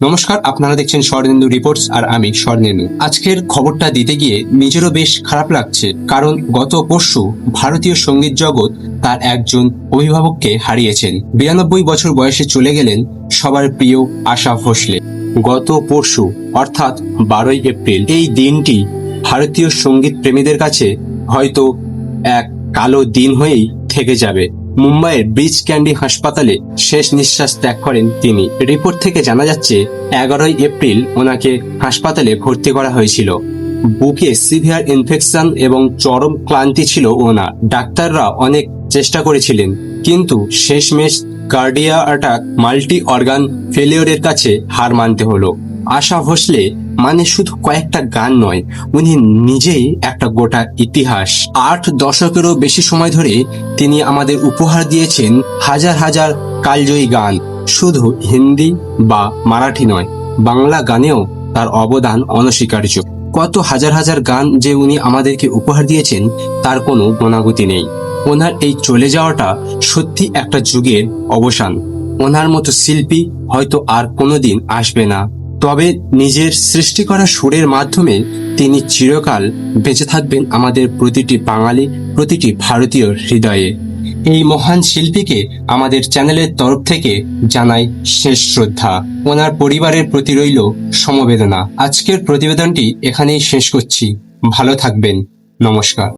নমস্কার, আপনারা দেখছেন স্বর্ণেন্দু রিপোর্টস আর আমি স্বর্ণেন্দু। আজকের খবরটা দিতে গিয়ে নিজেরও বেশ খারাপ লাগছে, কারণ গত পরশু ভারতীয় সঙ্গীত জগৎ তার একজন অভিভাবককে হারিয়েছেন। 92 বছর বয়সে চলে গেলেন সবার প্রিয় আশা ভোসলে। গত পরশু অর্থাৎ 12ই এপ্রিল এই দিনটি ভারতীয় সঙ্গীত প্রেমীদের কাছে হয়তো এক কালো দিন হয়েই থেকে যাবে। মুম্বাইয়ের ব্রিচ ক্যান্ডি হাসপাতালে শেষ নিঃশ্বাস ত্যাগ করেন তিনি। রিপোর্ট থেকে জানা যাচ্ছে 11ই এপ্রিল ওনাকে হাসপাতালে ভর্তি করা হয়েছিল। বুকে সিভিয়ার ইনফেকশন এবং চরম ক্লান্তি ছিল ওনার। ডাক্তাররা অনেক চেষ্টা করেছিলেন, কিন্তু শেষমেশ কার্ডিয়া অ্যাটাক মাল্টি অর্গান ফেলিওরের কাছে হার মানতে হলো। আশা ভোসলে মানে শুধু কয়েকটা গান নয়, উনি নিজেই একটা গোটা ইতিহাস। 8 দশকেরও বেশি সময় ধরে তিনি আমাদের উপহার দিয়েছেন হাজার হাজার কালজয়ী গান। শুধু হিন্দি বা মারাঠি নয়, বাংলা গানেও তার অবদান অনস্বীকার্য। কত হাজার হাজার গান যে উনি আমাদেরকে উপহার দিয়েছেন তার কোনো গোনাগুতি নেই। ওনার এই চলে যাওয়াটা সত্যি একটা যুগের অবসান। ওনার মতো শিল্পী হয়তো আর কোনোদিন আসবে না, তবে নিজের সৃষ্টি করা সুরের মাধ্যমে তিনি চিরকাল বেঁচে থাকবেন আমাদের প্রতিটি বাঙালি, প্রতিটি ভারতীয় হৃদয়ে। এই মহান শিল্পীকে আমাদের চ্যানেলের তরফ থেকে জানাই শেষ শ্রদ্ধা। ওনার পরিবারের প্রতি রইল সমবেদনা। আজকের প্রতিবেদনটি এখানেই শেষ করছি। ভালো থাকবেন। নমস্কার।